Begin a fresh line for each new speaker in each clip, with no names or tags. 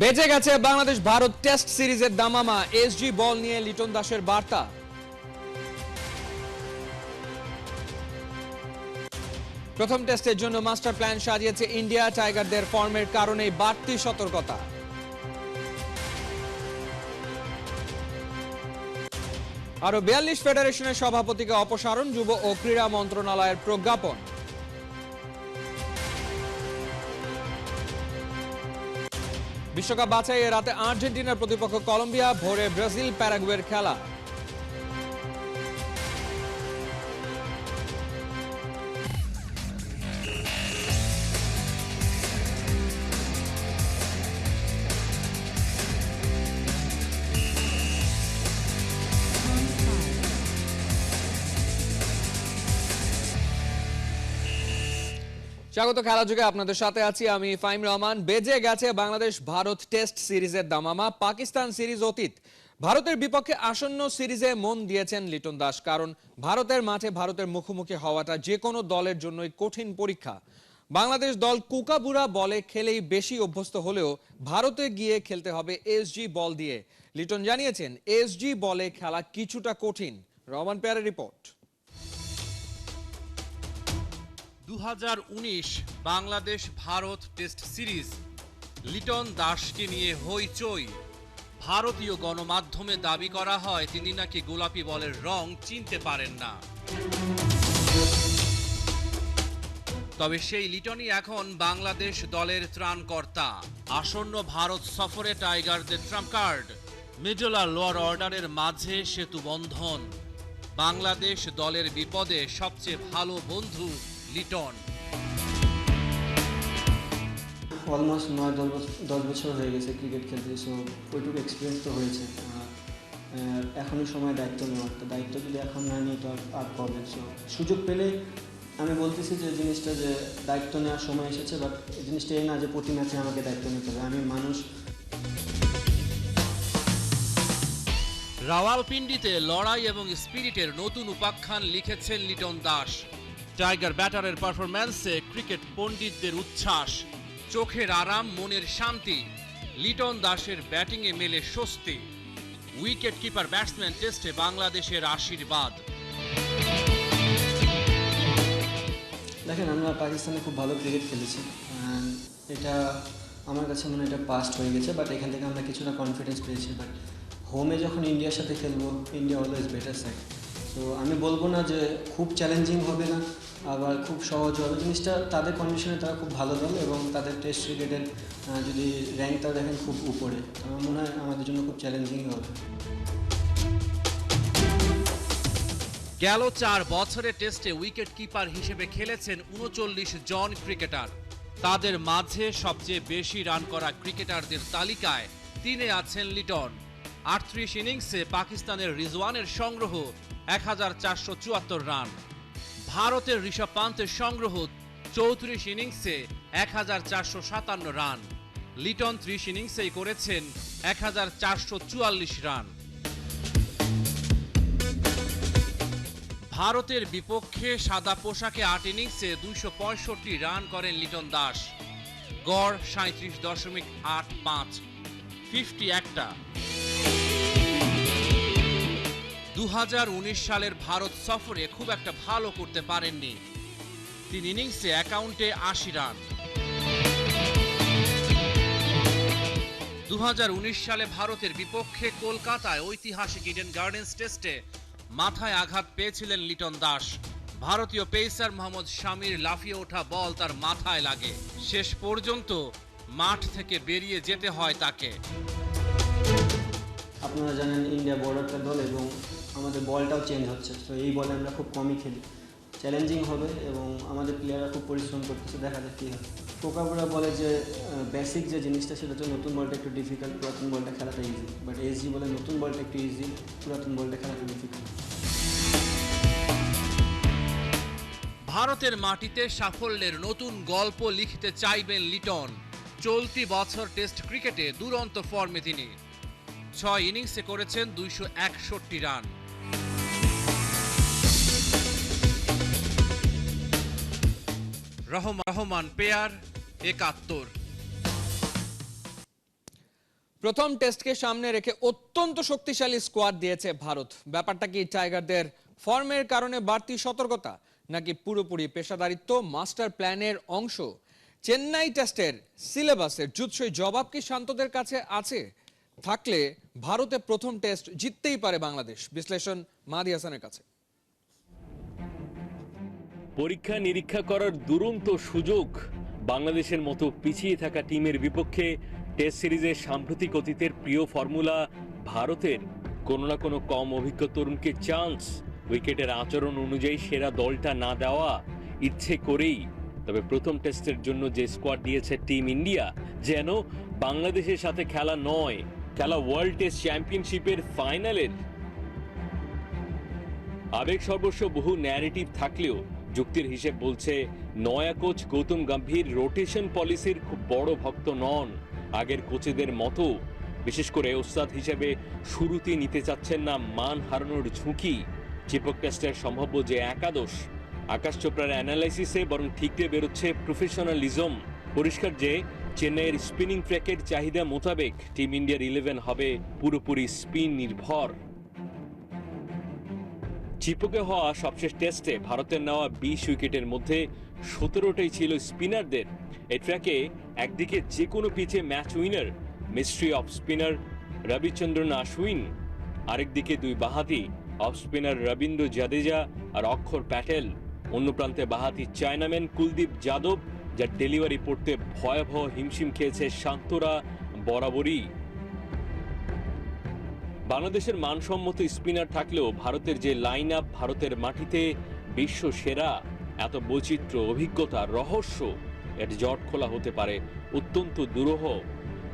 বেজে গেছে বাংলাদেশ ভারত টেস্ট সিরিজের দামামা। এসজি বল নিয়ে লিটন দাসের বার্তা। প্রথম টেস্টের জন্য মাস্টার প্ল্যান সাজিয়েছে ইন্ডিয়া। টাইগারদের ফর্মের কারণে বাড়তি সতর্কতা। আরো 42 ফেডারেশনের সভাপতিকে অপসারণ, যুব ও ক্রীড়া মন্ত্রণালয়ের প্রজ্ঞাপন। বিশ্বকাপ বাছাইয়ে রাতে আর্জেন্টিনার প্রতিপক্ষ কলম্বিয়া, ভোরে ব্রাজিল প্যারাগুয়ের খেলা। স্বাগত খেলা যুগে, আপনাদের সাথে আছি আমি ফাইম রহমান। বেজে গেছে বাংলাদেশ ভারত টেস্ট সিরিজের দামামা। পাকিস্তান সিরিজ অতীত, ভারতের বিপক্ষে আসন্ন সিরিজে মন দিয়েছেন লিটন দাস। কারণ ভারতের মাঠে ভারতের মুখোমুখি হওয়াটা যে কোনো দলের জন্যই কঠিন পরীক্ষা। বাংলাদেশ দল কুকাবুরা বলে খেলেই বেশি অভ্যস্ত হলেও ভারতে গিয়ে খেলতে হবে এসজি বল দিয়ে। লিটন জানিয়েছেন এসজি বলে খেলা কিছুটা কঠিন। রহমান পেয়ারের report.
2019 Bangladesh Bharat test series, Liton দাসকে নিয়ে হইচই। ভারতীয় গণমাধ্যমে দাবি করা হয় তিনি নাকি গোলাপি বলের রং চিনতে পারেন না। তবে সেই লিটনই এখন বাংলাদেশ দলের ত্রাণকর্তা। আসন্ন ভারত সফরে টাইগারদের ট্রাম্প কার্ড, মিডল আর লোয়ার অর্ডারের মাঝে সেতু বন্ধন। বাংলাদেশ দলের বিপদে সবচেয়ে ভালো বন্ধু লিটন।
অলমোস্ট 9-10 বছর হয়ে গেছে ক্রিকেট খেলতে, সো ওইটুকু এক্সপিরিয়েন্স তো হয়েছে। এখনই সময় দায়িত্ব নেওয়ার, তো দায়িত্ব যদি এখন না নিই তো আর কবে। সো সুযোগ পেলে আমি বলতেছি যে জিনিসটা, যে দায়িত্ব নেওয়ার সময় এসেছে, বাট এই জিনিসটা এই না যে প্রতি ম্যাচে আমাকে দায়িত্ব নিতে হবে। আমি মানুষ।
রাওয়ালপিন্ডিতে লড়াই এবং স্পিরিটের নতুন উপাখ্যান লিখেছেন লিটন দাস। টাইগার ব্যাটারের পারফরম্যান্সে ক্রিকেট পণ্ডিতদের উচ্ছ্বাস, চোখের আরাম, মনের শান্তি। লিটন দাসের ব্যাটিংয়ে মেলে স্বস্তি। উইকেট কিপার ব্যাটসম্যান টেস্টে বাংলাদেশের আশীর্বাদ।
দেখেন, আমরা পাকিস্তানে খুব ভালো ক্রিকেট খেলেছি। এটা আমার কাছে মনে হয় এটা পাস্ট হয়ে গেছে, বাট এখান থেকে আমরা কিছুটা কনফিডেন্স পেয়েছি। বাট হোমে যখন ইন্ডিয়ার সাথে খেলবো, ইন্ডিয়া অলওয়েজ বেটার সাইড। তো আমি বলবো না যে খুব চ্যালেঞ্জিং হবে না, আবার খুব সহজ হবে। জিনিসটা তাদের কন্ডিশনে তারা খুব ভালো দল, এবং তাদের টেস্ট ক্রিকেটের যদি র্যাঙ্কটা দেখেন খুব উপরে, আমার মনে হয় আমাদের জন্য খুব চ্যালেঞ্জিংই হবে।
গেল 4 বছরে টেস্টে উইকেট কিপার হিসেবে খেলেছেন 39 জন ক্রিকেটার। তাদের মাঝে সবচেয়ে বেশি রান করা ক্রিকেটারদের তালিকায় 3-এ আছেন লিটন। 38 ইনিংসে পাকিস্তানের রিজওয়ানের সংগ্রহ 1474 রান। ভারতের ঋষভ পান্তের সংগ্রহ 34 ইনিংসে 1457 রান। লিটন 30 ইনিংসেই করেছেন 1444 রান। ভারতের বিপক্ষে সাদা পোশাকে 8 ইনিংসে 265 রান করেন লিটন দাস। গড় 37.85, 50 একটা। 2019 সালের ভারত সফরে খুব একটা ভালো করতে পারেননি। 3 ইনিংসে অ্যাকাউন্টে 80 রান। 2019 সালে ভারতের বিপক্ষে কলকাতায় ঐতিহাসিক ইডেন গার্ডেন্স টেস্টে মাথায় আঘাত পেয়েছিলেন লিটন দাস। ভারতীয় পেসার মোহাম্মদ শামির লাফিয়ে ওঠা বল তার মাথায় লাগে। শেষ পর্যন্ত মাঠ থেকে বেরিয়ে যেতে হয় তাকে।
আপনারা জানেন ইন্ডিয়া বড় একটা দল, এবং আমাদের বলটাও চেঞ্জ হচ্ছে। তো এই বলে আমরা খুব কমই খেলি। চ্যালেঞ্জিং হবে, এবং আমাদের প্লেয়াররা খুব পরিশ্রম করতেছে, দেখা যাক কী হয়। কোকাবুরা বলে যে বেসিক যে জিনিসটা, সেটা হচ্ছে নতুন বলটা একটু ডিফিকাল্ট, পুরাতন বলটা খেলাটা ইজি। বাট এসজি বলে নতুন বলটা একটু ইজি, পুরাতন বলটা খেলাটা ডিফিকাল্ট।
ভারতের মাটিতে সাফল্যের নতুন গল্প লিখতে চাইবেন লিটন। চলতি বছর টেস্ট ক্রিকেটে দুরন্ত ফর্মে তিনি। 6 ইনিংসে করেছেন 261 রান। রহমান পেয়ার, 71।
প্রথম টেস্টকে সামনে রেখে অত্যন্ত শক্তিশালী স্কোয়াড দিয়েছে ভারত। ব্যাপারটা কি টাইগারদের ফর্মের কারণে বাড়তি সতর্কতা, নাকি পুরোপুরি পেশাদারিত্ব মাস্টার প্ল্যানের অংশ? চেন্নাই টেস্টের সিলেবাসের জুৎসই জবাব কি শান্তদের কাছে আছে? থাকলে ভারতে প্রথম টেস্ট জিততেই পারে বাংলাদেশ। বিশ্লেষণ মাহদি হাসানের কাছে।
পরীক্ষা নিরীক্ষা করার দুরন্ত সুযোগ বাংলাদেশের মতো পিছিয়ে থাকা টিমের বিপক্ষে টেস্ট সিরিজের সাম্প্রতিক অতীতের প্রিয় ফর্মুলা ভারতের। কোনো না কোনো কম অভিজ্ঞ তরুণকে চান্স, উইকেটের আচরণ অনুযায়ী সেরা দলটা না দেওয়া ইচ্ছে করেই। তবে প্রথম টেস্টের জন্য যে স্কোয়াড দিয়েছে টিম ইন্ডিয়া, যেন বাংলাদেশের সাথে খেলা নয়, খেলা ওয়ার্ল্ড টেস্ট চ্যাম্পিয়নশিপের ফাইনালের। আবেগ সর্বস্ব বহু ন্যারেটিভ থাকলেও যুক্তির হিসেব বলছে নয়া কোচ গৌতম গম্ভীর রোটেশন পলিসির খুব বড় ভক্ত নন। আগের কোচেদের মতো বিশেষ করে ওস্তাদ হিসেবে শুরুতে নিতে চাচ্ছেন না মান হারানোর ঝুঁকি। চিপক টেস্টের সম্ভাব্য যে একাদশ, আকাশ চোপড়ার অ্যানালাইসিসে বরং ঠিকরে বেরোচ্ছে প্রফেশনালিজম। পরিষ্কার যে চেন্নাইয়ের স্পিনিং ট্র্যাকের চাহিদা মোতাবেক টিম ইন্ডিয়ার 11 হবে পুরোপুরি স্পিন নির্ভর। চিপকে হওয়া সবশেষ টেস্টে ভারতের নেওয়া 20 উইকেটের মধ্যে 17টাই ছিল স্পিনারদের। এই ট্র্যাকে একদিকে যে কোনো পিচে match winner mystery off spinner Ravichandran Ashwin, আরেকদিকে দুই বাঁহাতি অফ স্পিনার রবীন্দ্র জাদেজা আর অক্ষর প্যাটেল। অন্য প্রান্তে বাঁহাতি চায়নাম্যান কুলদীপ যাদব, যার ডেলিভারি পড়তে ভয়াবহ হিমশিম খেয়েছে শান্তরা বরাবরই। বাংলাদেশের মানসম্মত স্পিনার থাকলেও ভারতের যে লাইন আপ ভারতের মাটিতে বিশ্ব সেরা, এত বৈচিত্র্য, অভিজ্ঞতা, রহস্য, এর জট খোলা হতে পারে অত্যন্ত দুরূহ।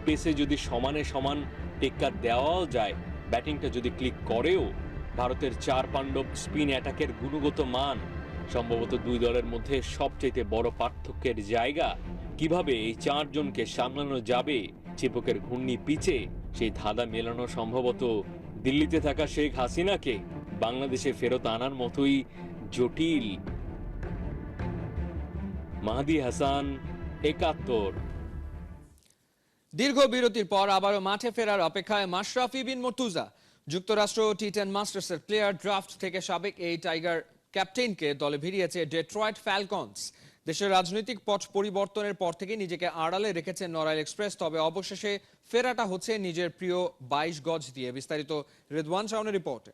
পেসে যদি সমানে সমান টেক্কা দেওয়াও যায়, ব্যাটিংটা যদি ক্লিক করেও, ভারতের চার পাণ্ডব স্পিন অ্যাটাকের গুণগত মান সম্ভবত দুই দলের মধ্যে সবচেয়ে বড় পার্থক্যের জায়গা। কিভাবে এই চারজনকে সামলানো যাবে চিপকের ঘূর্ণি পিচে, সেই ধাঁধা মেলানো সম্ভবত দিল্লিতে থাকা শেখ হাসিনাকে বাংলাদেশে ফেরত আনার মতোই জটিল। মাহদি হাসান, ৭১।
দীর্ঘ বিরতির পর আবারও মাঠে ফেরার অপেক্ষায় মাশরাফি বিন মুর্তজা। যুক্তরাষ্ট্র টি10 মাস্টার্সের প্লেয়ার ড্রাফট থেকে সাবেক এই টাইগার ক্যাপ্টেনকে দলে ভিড়িয়েছে ডেট্রয়েট ফ্যালকনস। দেশের রাজনৈতিক পট পরিবর্তনের পর থেকে নিজেকে আড়ালে রেখেছেন নড়াইল এক্সপ্রেস, তবে অবশেষে ফেরাটা হচ্ছে নিজের প্রিয় 22 গজ দিয়ে। বিস্তারিত রেদওয়ান শাওনের রিপোর্টে।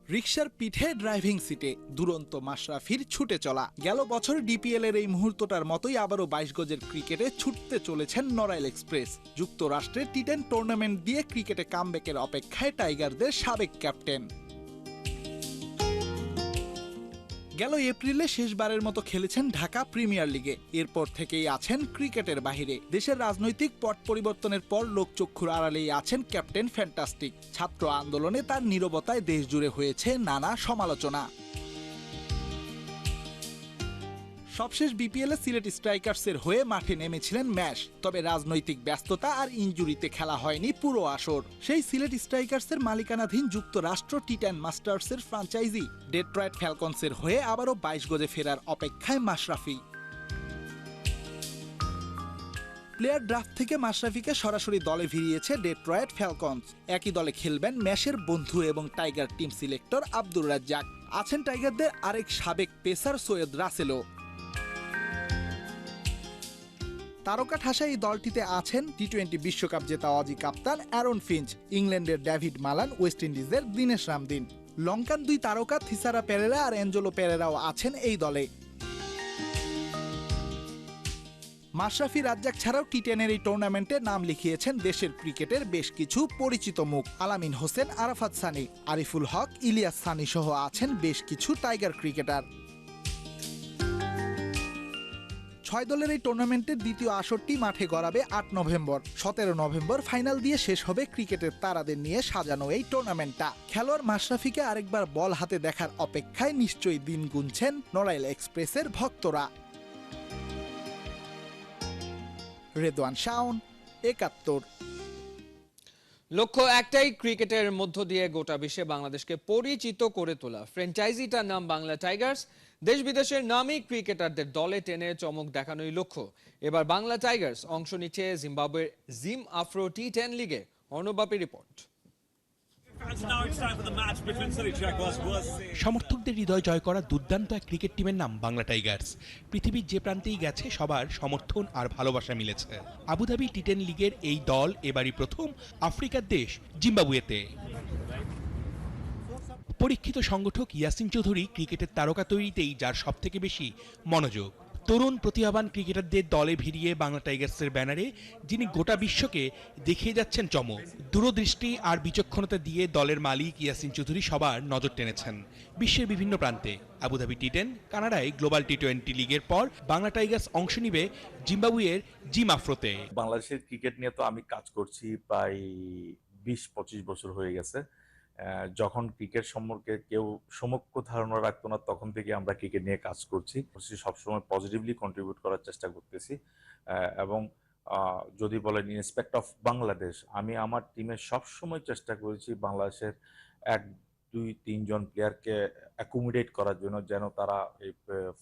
রিকশার পিঠে ড্রাইভিং সিটে দুরন্ত মাশরাফির ছুটে চলা। গেল বছর ডিপিএল এর এই মুহূর্তটার মতোই আবারও 22 গজের ক্রিকেটে ছুটতে চলেছেন নড়াইল এক্সপ্রেস। যুক্তরাষ্ট্রে টি10 টুর্নামেন্ট দিয়ে ক্রিকেটে কামব্যাকের অপেক্ষায় টাইগারদের সাবেক ক্যাপ্টেন। গেল এপ্রিলে শেষবারের মতো খেলেছেন ঢাকা প্রিমিয়ার লিগে। এরপর থেকেই আছেন ক্রিকেটের বাহিরে। দেশের রাজনৈতিক পট পরিবর্তনের পর লোকচক্ষুর আড়ালেই আছেন ক্যাপ্টেন ফ্যান্টাস্টিক। ছাত্র আন্দোলনে তার নীরবতায় দেশ জুড়ে হয়েছে নানা সমালোচনা। সবশেষ বিপিএল এ সিলেট স্ট্রাইকার্সের হয়ে মাঠে নেমেছিলেন ম্যাশ, তবে রাজনৈতিক ব্যস্ততা আর ইনজুরিতে খেলা হয়নি পুরো আসর। সেই সিলেট স্ট্রাইকার্সের মালিকানাধীন যুক্তরাষ্ট্র টি10 মাস্টার্সের ফ্রাঞ্চাইজি ডেট্রয়েট ফ্যালকনসের হয়ে আবারও 22 গজে ফেরার অপেক্ষায় মাশরাফি। প্লেয়ার ড্রাফট থেকে মাশরাফিকে সরাসরি দলে ভিড়িয়েছে ডেট্রয়েট ফ্যালকনস। একই দলে খেলবেন ম্যাশের বন্ধু এবং tiger team selector Abdur Razzak. আছেন টাইগারদের আরেক সাবেক পেসার সৈয়দ রাসেলও। তারকা ঠাসা এই দলটিতে আছেন টি20 বিশ্বকাপ জেতা অজি কাপ্তান অ্যারন ফিঞ্চ, ইংল্যান্ডের ডেভিড মালান, ওয়েস্ট ইন্ডিজের দীনেশ রামদিন। লঙ্কান দুই তারকা থিসারা পেরেরা আর অ্যাঞ্জেলো পেরেরাও আছেন এই দলে। মাশরাফি রাজ্জাক ছাড়াও টি10 এর এই টুর্নামেন্টে নাম লিখিয়েছেন দেশের ক্রিকেটের বেশ কিছু পরিচিত মুখ। আলামিন হোসেন, আরাফাত সানি, আরিফুল হক, ইলিয়াস সানি সহ আছেন বেশ কিছু টাইগার ক্রিকেটার। 6 দলের এই টুর্নামেন্টের দ্বিতীয় আসরটি মাঠে গড়াবে 8 নভেম্বর। 17 নভেম্বর ফাইনাল দিয়ে শেষ হবে ক্রিকেটের তারাদের নিয়ে সাজানো এই টুর্নামেন্টটা। খেলোয়াড় মাশরাফিকে আরেকবার বল হাতে দেখার অপেক্ষায় নিশ্চয়ই দিন গুনছেন নড়াইল এক্সপ্রেসের ভক্তরা। রেদওয়ান শাওন, ৭১।
লক্ষ্য একটাই, ক্রিকেটের মধ্য দিয়ে গোটা বিশ্বে বাংলাদেশকে পরিচিত করে তোলা। ফ্র্যাঞ্চাইজিটার নাম বাংলা টাইগার্স। দেশ বিদেশের নামী ক্রিকেটারদের দলে টেনে চমক দেখানোই লক্ষ্য। এবার বাংলা টাইগার্স অংশ নিচ্ছে জিম্বাবুয়ের জিম আফ্রো টি10 লিগে। অর্ণবাপী রিপোর্ট।
সমর্থকদের হৃদয় জয় করা দুর্দান্ত এক ক্রিকেট টিমের নাম বাংলা টাইগার্স। পৃথিবীর যে প্রান্তেই গেছে সবার সমর্থন আর ভালোবাসা মিলেছে। আবুধাবি টি10 লিগের এই দল এবারই প্রথম আফ্রিকার দেশ জিম্বাবুয়েতে। পরীক্ষিত সংগঠক ইয়াসিন চৌধুরী ক্রিকেটের তারকা তৈরিতেই যার সবথেকে বেশি মনোযোগ। তরুণ প্রতিভাবান ক্রিকেটারদের দলে ভিড়িয়ে বাংলা টাইগার্সের ব্যানারে যিনি গোটা বিশ্বকে দেখিয়ে যাচ্ছেন চমক। দূরদৃষ্টি আর বিচক্ষণতা দিয়ে দলের মালিক ইয়াসিন চৌধুরী সবার নজর টেনেছেন বিশ্বের বিভিন্ন প্রান্তে। আবুধাবি টি10, কানাডায় গ্লোবাল টি20 লিগের পর বাংলা টাইগার্স অংশ নিবে জিম্বাবুয়ের জিম আফ্রোতে।
বাংলাদেশের ক্রিকেট নিয়ে তো আমি কাজ করছি প্রায় 20-25 বছর হয়ে গেছে। যখন ক্রিকেট সম্পর্কে কেউ সমক্ষ ধারণা রাখতো না, তখন থেকে আমরা ক্রিকেট নিয়ে কাজ করছি। সবসময় পজিটিভলি কন্ট্রিবিউট করার চেষ্টা করতেছি। এবং যদি বলেন ইনস্পেক্ট অফ বাংলাদেশ, আমি আমার টিমে সবসময় চেষ্টা করেছি বাংলাদেশের 1-2-3 জন প্লেয়ারকে অ্যাকোমোডেট করার জন্য, যেন তারা এই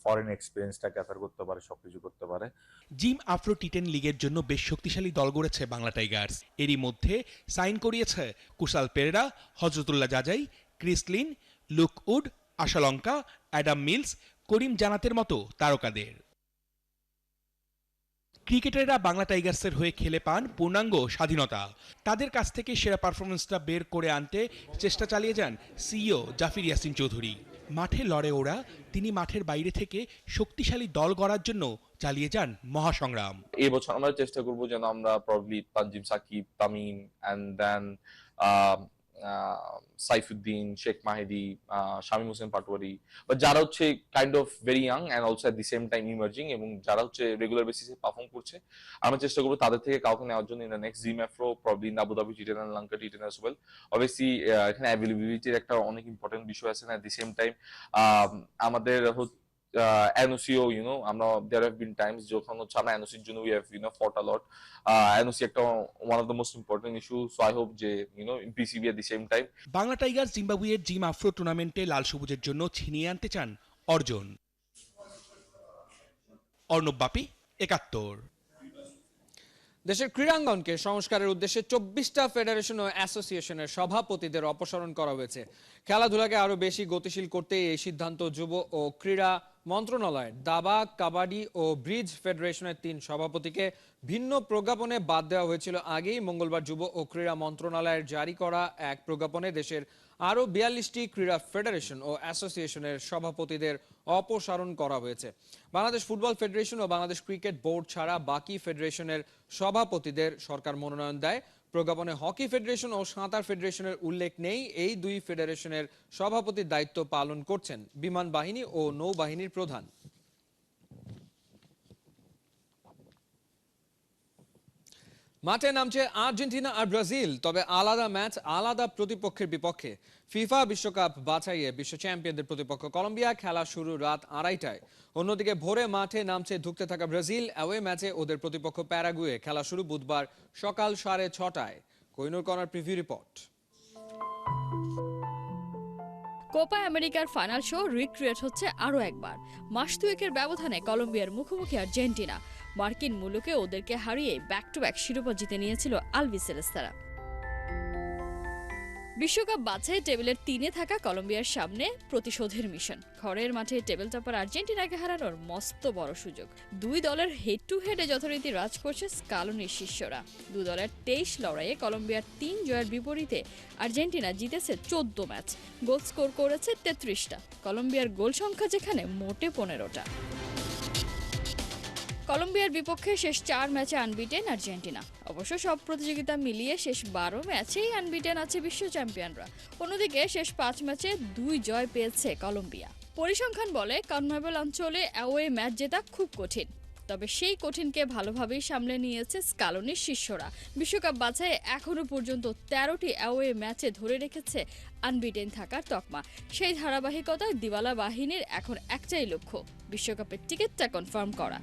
ফরেন এক্সপিরিয়েন্সটা গ্যাদার করতে পারে, সবকিছু করতে পারে।
জিম আফ্রো টি10 লিগের জন্য বেশ শক্তিশালী দল গড়েছে বাংলা টাইগার্স। এরই মধ্যে সাইন করিয়েছে Kusal Perera, Hazratullah Zazai, Chris Lynn, Luke Wood, Asalanka, Adam Milne, Karim জানাতের মতো তারকাদের। ক্রিকেটাররা বাংলা টাইগার্সের হয়ে খেলে পান পূর্ণাঙ্গ স্বাধীনতা। তাদের কাছ থেকে সেরা পারফরমেন্সটা বের করে আনতে চেষ্টা চালিয়ে যান সিইও জাফির ইয়াসিন চৌধুরী। মাঠে লড়ে ওরা, তিনি মাঠের বাইরে থেকে শক্তিশালী দল গড়ার জন্য চালিয়ে যান মহাসংগ্রাম।
এই বছর আমরা চেষ্টা করব যেন আমরা probably Tanzim Sakib, Tamim and then Saifuddin, Sheikh Mahedi, Shamim Hossain Patwari, বা যারা হচ্ছে kind of very young and also at the same time emerging, এবং যারা হচ্ছে রেগুলার বেসিসে পারফর্ম করছে, আমরা চেষ্টা করবো তাদের থেকে কাউকে নেওয়ার জন্য in the next Zim Afro, probably in Abu Dhabi T ten and Lanka T ten as well. Obviously এখানে অ্যাভেলেবিলিটির একটা অনেক ইম্পর্টেন্ট বিষয় আছে। এট দি সেম টাইম আমাদের এনওসিও, আমরা there have been times যখন হচ্ছে আমরা এনওসির জন্য we have fought a lot. NOC একটা one of the most important issue, so I hope যে PCB at the same time.
Bangla Tigers জিম্বাবুয়ের জিম আফ্রো টুর্নামেন্টে লাল সবুজের জন্য ছিনিয়ে আনতে চান অর্জন। অর্ণব বাপি, ৭১।
দেশের ক্রীড়াঙ্গনকে সংস্কারের উদ্দেশ্যে 24টা ফেডারেশন ও অ্যাসোসিয়েশনের সভাপতিদের অপসারণ করা হয়েছে। খেলাধুলাকে আরো বেশি গতিশীল করতে এই সিদ্ধান্ত যুব ও ক্রীড়া মন্ত্রণালয়ের। দাবা, কাবাডি ও ব্রিজ ফেডারেশনের 3 সভাপতিকে ভিন্ন প্রজ্ঞাপনে বাদ দেওয়া হয়েছিল আগেই। মঙ্গলবার যুব ও ক্রীড়া মন্ত্রণালয়ের জারি করা এক প্রজ্ঞাপনে দেশের আরো 42টি ক্রীড়া ফেডারেশন ও অ্যাসোসিয়েশনের সভাপতিদের অপসারণ করা হয়েছে। বাংলাদেশ ফুটবল ফেডারেশন ও বাংলাদেশ ক্রিকেট বোর্ড ছাড়া বাকি ফেডারেশনের সভাপতিদের সরকার মনোনয়ন দেয়। প্রজ্ঞাপনে হকি ফেডারেশন ও সাঁতার ফেডারেশনের উল্লেখ নেই। এই 2 ফেডারেশনের সভাপতির দায়িত্ব পালন করছেন বিমান বাহিনী ও নৌবাহিনীর প্রধান। মাঠে নামছে আর্জেন্টিনা আর ব্রাজিল, তবে আলাদা ম্যাচ, আলাদা প্রতিপক্ষের বিপক্ষে। ফিফা বিশ্বকাপ বাছাইয়ে বিশ্ব চ্যাম্পিয়নদের প্রতিপক্ষ কলম্বিয়া। খেলা শুরু রাত 2:30টায়। অন্যদিকে ভোরে মাঠে নামছে ধুঁকতে থাকা ব্রাজিল। অ্যাওয়ে ম্যাচে ওদের প্রতিপক্ষ প্যারাগুয়ে। খেলা শুরু বুধবার সকাল 6:30টায়। Kohinoor corner preview report.
Copa আমেরিকার ফাইনাল শো রিক্রিয়েট হচ্ছে আরও একবার। মাস দুয়েকের ব্যবধানে কলম্বিয়ার মুখোমুখি আর্জেন্টিনা। মার্কিন মুলুকে ওদেরকে হারিয়ে ব্যাক টু ব্যাক শিরোপা জিতে নিয়েছিল আলবিসেলেস্তারা। বিশ্বকাপ বাছাই টেবিলের 3-এ থাকা কলম্বিয়ার সামনে প্রতিশোধের মিশন। ঘরের মাঠে টেবিল টপার আর্জেন্টিনাকে হারানোর মস্ত বড় সুযোগ। 2 দলের হেড টু হেডে যথারীতি রাজ করছে স্কালোনির শিষ্যরা। 2 দলের 23 লড়াইয়ে কলম্বিয়ার 3 জয়ের বিপরীতে আর্জেন্টিনা জিতেছে 14 ম্যাচ, গোল স্কোর করেছে 33টা। কলম্বিয়ার গোল সংখ্যা যেখানে মোটে 15টা। কলম্বিয়ার বিপক্ষে শেষ 4 ম্যাচে আনবিটেন আর্জেন্টিনা। অবশ্য সব প্রতিযোগিতা মিলিয়ে শেষ 12 ম্যাচেই আনবিটেন আছে বিশ্ব চ্যাম্পিয়নরা। অন্যদিকে শেষ 5 ম্যাচে 2 জয় পেয়েছে কলম্বিয়া। পরিসংখ্যান বলে কনমেবল অঞ্চলে অ্যাওয়ে ম্যাচ জেতা খুব কঠিন। তবে সেই কঠিনকে ভালোভাবেই সামলে নিয়েছে স্কালোনির শিষ্যরা। বিশ্বকাপ বাছাইয়ে এখনো পর্যন্ত 13টি অ্যাওয়ে ম্যাচে ধরে রেখেছে আনবিটেন থাকার তকমা। সেই ধারাবাহিকতায় দিওয়ালা বাহিনীর এখন একটাই লক্ষ্য, বিশ্বকাপের টিকিটটা কনফার্ম করা।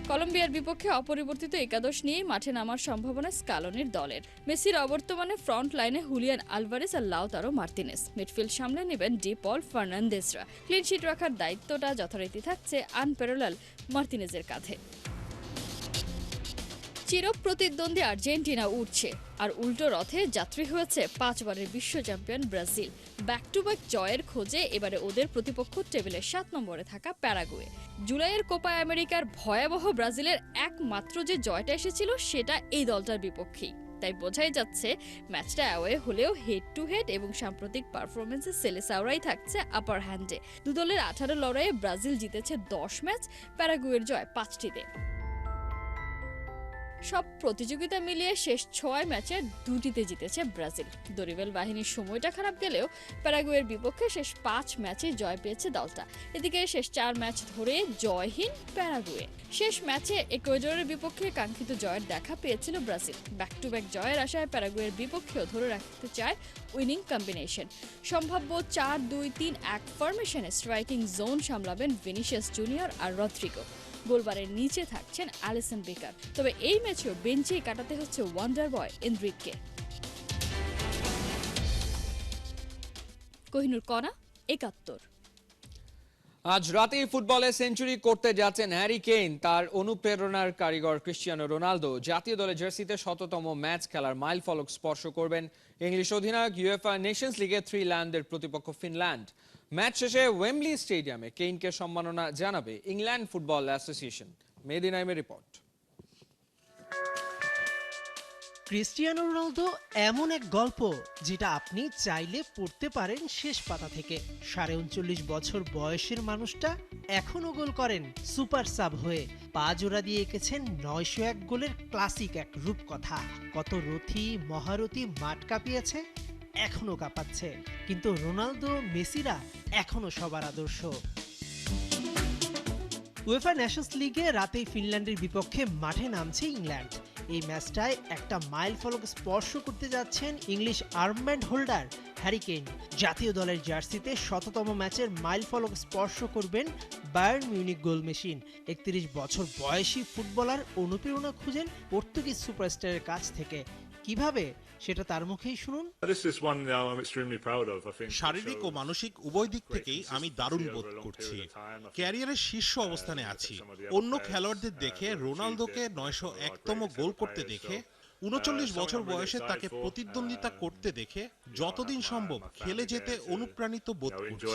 কলম্বিয়ার বিপক্ষে অপরিবর্তিত একাদশ নিয়ে মাঠে নামার সম্ভাবনা স্কালোনির দলের। মেসির অবর্তমানে ফ্রন্ট লাইনে হুলিয়ান আলভারেস আর লাউতারো মার্তিনেস, মিডফিল্ড সামলে নেবেন ডি পল ফার্নান্দেজরা। ক্লিন শিট রাখার দায়িত্বটা যথারীতি থাকছে আনপ্যারালাল মার্তিনেজের কাঁধে। চিরপ্রতিদ্বন্দ্বী আর্জেন্টিনা উঠছে, আর উল্টো রথে যাত্রী হয়েছে 5 বারের বিশ্ব champion Brazil. Back to back জয়ের খোঁজে এবারে ওদের প্রতিপক্ষ টেবিলের 7 নম্বরে থাকা প্যারাগুয়ে। জুলাইয়ের কোপা আমেরিকার ভয়াবহ ব্রাজিলের একমাত্র যে জয়টা এসেছিল সেটা এই দলটার বিপক্ষেই। তাই বোঝাই যাচ্ছে ম্যাচটা অ্যাওয়ে হলেও হেড টু হেড এবং সাম্প্রতিক পারফরমেন্সে সেলেসাওরাই থাকছে আপার হ্যান্ডে। দু দলের 18 লড়াইয়ে ব্রাজিল জিতেছে 10 ম্যাচ, প্যারাগুয়ের জয় 5টিতে। সব প্রতিযোগিতা মিলিয়ে শেষ 6 ম্যাচে 2টিতে জিতেছে ব্রাজিল। দরিবেল বাহিনীর সময়টা খারাপ গেলেও প্যারাগুয়ের বিপক্ষে শেষ 5 ম্যাচে জয় পেয়েছে দলটা। এদিকে শেষ 4 ম্যাচ ধরে জয়হীন প্যারাগুয়ে। শেষ ম্যাচে ইকুয়েডরের বিপক্ষে কাঙ্ক্ষিত জয়ের দেখা পেয়েছিল ব্রাজিল। ব্যাক টু ব্যাক জয়ের আশায় প্যারাগুয়ের বিপক্ষেও ধরে রাখতে চায় উইনিং কম্বিনেশন। সম্ভাব্য 4-2-3-1 ফরমেশনে স্ট্রাইকিং জোন সামলাবেন ভিনিসিয়াস জুনিয়র আর রদ্রিগো। গোলবারের নিচে থাকছেন অ্যালিসন বেকার। তবে এই ম্যাচেও বেঞ্চেই কাটাতে হচ্ছে ওয়ান্ডার বয় এনরিককে। কোহিনুর কণা, 71।
আজ রাতেই ফুটবলে সেঞ্চুরি করতে যাচ্ছেন হ্যারি কেইন। তার অনুপ্রেরণার কারিগর ক্রিশ্চিয়ানো রোনালদো জাতীয় দলের জার্সিতে 100তম ম্যাচ খেলার মাইল ফলক স্পর্শ করবেন। ইংলিশ অধিনায়ক ইউএফএ নেশনস লিগে 3 ল্যান্ডের প্রতিপক্ষ ফিনল্যান্ড। ম্যাচ শেষে ওয়েম্বলি স্টেডিয়ামে কেইনকে সম্মাননা জানাবে ইংল্যান্ড ফুটবল অ্যাসোসিয়েশন। মেহেদী নাইমের রিপোর্ট।
ক্রিস্টিয়ানো রোনালদো এমন এক গল্প যেটা আপনি চাইলে পড়তে পারেন শেষ পাতা থেকে। 39.5 বছর বয়সের মানুষটা এখনো গোল করেন সুপার সাব হয়ে। পা জোড়া দিয়ে এঁকেছেন 901 গোলের ক্লাসিক এক রূপকথা। কত রথী মহারথী মাঠ কাঁপিয়েছে, এখনো কাঁপাচ্ছে। কিন্তু রোনালদো মেসিরা এখনো সবার আদর্শ। উয়েফা নেশনস লিগে রাতেই ফিনল্যান্ডের বিপক্ষে মাঠে নামছে ইংল্যান্ড। এই ম্যাচটায় একটা মাইল ফলক স্পর্শ করতে যাচ্ছেন English armband holder Harry Kane. জাতীয় দলের জার্সিতে 100তম ম্যাচের মাইল ফলক স্পর্শ করবেন বায়ার্ন মিউনিক গোল মেশিন। 31 বছর বয়সী ফুটবলার অনুপ্রেরণা খুঁজেন পর্তুগিজ সুপারস্টারের কাছ থেকে। কিভাবে সেটা তার মুখেই শুনুন।
শারীরিক ও মানসিক উভয় দিক থেকেই আমি দারুণ বোধ করছি। ক্যারিয়ারের শীর্ষ অবস্থানে আছি। অন্য খেলোয়াড়দের দেখে রোনালদোকে 901তম গোল করতে দেখে, 39 বছর বয়সে তাকে প্রতিদ্বন্দ্বিতা করতে দেখে যতদিন সম্ভব খেলে যেতে অনুপ্রাণিত বোধ করছি।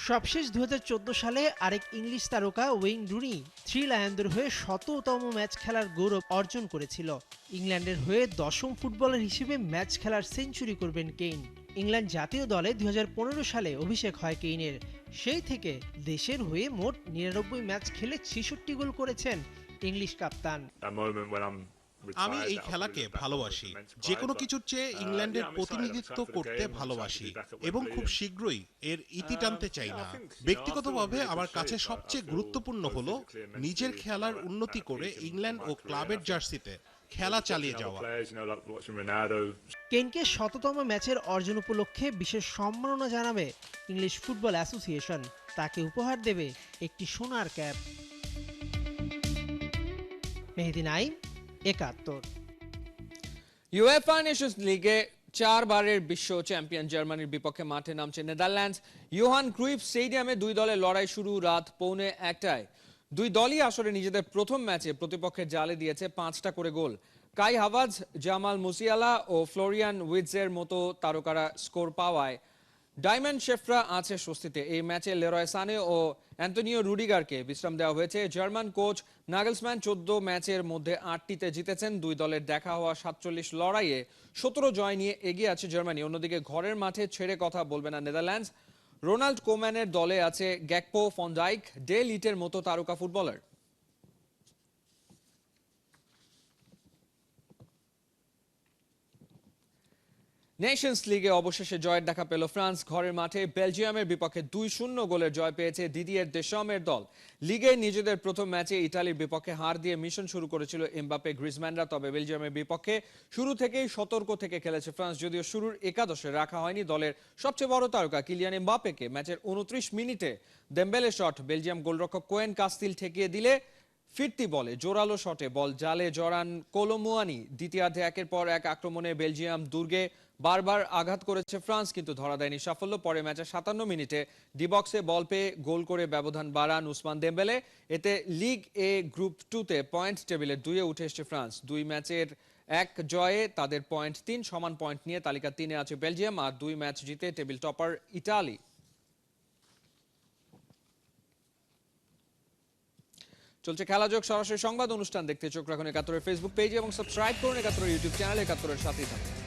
সবশেষ 2014 সালে আরেক ইংলিশ তারকা ওয়েইন রুনি 3 লায়নদের হয়ে 100তম ম্যাচ খেলার গৌরব অর্জন করেছিল। ইংল্যান্ডের হয়ে 10ম ফুটবলার হিসেবে ম্যাচ খেলার সেঞ্চুরি করবেন কেইন। ইংল্যান্ড জাতীয় দলে 2015 সালে অভিষেক হয় কেইনের। সেই থেকে দেশের হয়ে মোট 99 ম্যাচ খেলে 66 গোল করেছেন ইংলিশ কাপ্তান।
আমি এই খেলাকে ভালোবাসি। যে কোনো কিছুর চেয়ে ইংল্যান্ডের প্রতিনিধিত্ব করতে ভালোবাসি এবং খুব শীঘ্রই এর ইতি টানতে চাই না। ব্যক্তিগতভাবে আমার কাছে সবচেয়ে গুরুত্বপূর্ণ হলো নিজের খেলার উন্নতি করে ইংল্যান্ড ও ক্লাবের জার্সিতে খেলা চালিয়ে যাওয়া।
কেইনকে 100তম ম্যাচের অর্জন উপলক্ষে বিশেষ সম্মাননা জানাবে ইংলিশ ফুটবল অ্যাসোসিয়েশন। তাকে উপহার দেবে একটি সোনার ক্যাপ। মেহেদী নাইম, 71।
ইউএফএ নেশনস লিগে 4 বারের বিশ্ব চ্যাম্পিয়ন জার্মানির বিপক্ষে মাঠে নামছে নেদারল্যান্ডস। ইয়োহান ক্রুইফ স্টেডিয়ামে 2 দলের লড়াই শুরু রাত 1:45টায়। 2 দলই আসরে নিজেদের প্রথম ম্যাচে প্রতিপক্ষের জালে দিয়েছে 5টা করে গোল। কাই হাভার্জ, জামাল মুসিয়ালা ও ফ্লোরিয়ান উইটজের মতো তারকারা স্কোর পাওয়ায় ডায়মন্ড শেফরা আছে স্বস্তিতে। এই ম্যাচে লেরয় সানে ও অ্যান্টনিও রুডিগারকে বিশ্রাম দেওয়া হয়েছে। জার্মান কোচ নাগেলসম্যান 14 ম্যাচের মধ্যে 8টিতে জিতেছেন। 2 দলের দেখা হওয়া 47 লড়াইয়ে 17 জয় নিয়ে এগিয়ে আছে জার্মানি। অন্যদিকে ঘরের মাঠে ছেড়ে কথা বলবে না নেদারল্যান্ডস। রোনাল্ড কোম্যানের দলে আছে গ্যাকপো, ফন ডাইক, ডে লিটের মতো তারকা ফুটবলার। নেশনস লিগে অবশেষে জয়ের দেখা পেল ফ্রান্স। ঘরের মাঠে বেলজিয়ামের বিপক্ষে 2-0 গোলের জয় পেয়েছে দিদিয়ের দেশমের দল। লিগে নিজেদের প্রথম ম্যাচে ইতালির বিপক্ষে হার দিয়ে মিশন শুরু করেছিল এমবাপে গ্রিজম্যানরা। তবে বেলজিয়ামের বিপক্ষে শুরু থেকেই সতর্ক থেকে খেলেছে ফ্রান্স। যদিও শুরুর একাদশে রাখা হয়নি দলের সবচেয়ে বড় তারকা কিলিয়ান এমবাপেকে। ম্যাচের 29 মিনিটে দেম্বেলে শট বেলজিয়াম গোলরক্ষক কোয়েন কাস্তিল ঠেকিয়ে দিলে ফিরতি বলে জোরালো শটে বল জালে জড়ান কোলোমুয়ানি। দ্বিতীয়ার্ধে একের পর এক আক্রমণে বেলজিয়াম দুর্গে বারবার আঘাত করেছে ফ্রান্স, কিন্তু ধরা দেয়নি সাফল্য। পরে ম্যাচের 57 মিনিটে ডি বক্সে বল পেয়ে গোল করে ব্যবধান বাড়ান উসমান দেম্বেলে। এতে লিগ এ গ্রুপ 2-তে পয়েন্ট টেবিলে 2-এ উঠে এসেছে ফ্রান্স। 2 ম্যাচের 1 জয়ে তাদের পয়েন্ট 3, সমান পয়েন্ট নিয়ে তালিকা 3-এ আছে বেলজিয়াম, আর 2 ম্যাচ জিতে টেবিল টপার ইতালি। চলছে খেলাযোগ সরাসরি সংবাদ অনুষ্ঠান দেখতে চোখ রাখুন একাত্তরের ফেসবুক পেজে এবং সাবস্ক্রাইব করুন একাত্তরের ইউটিউব চ্যানেল। একাত্তরের সাথেই থাকুন।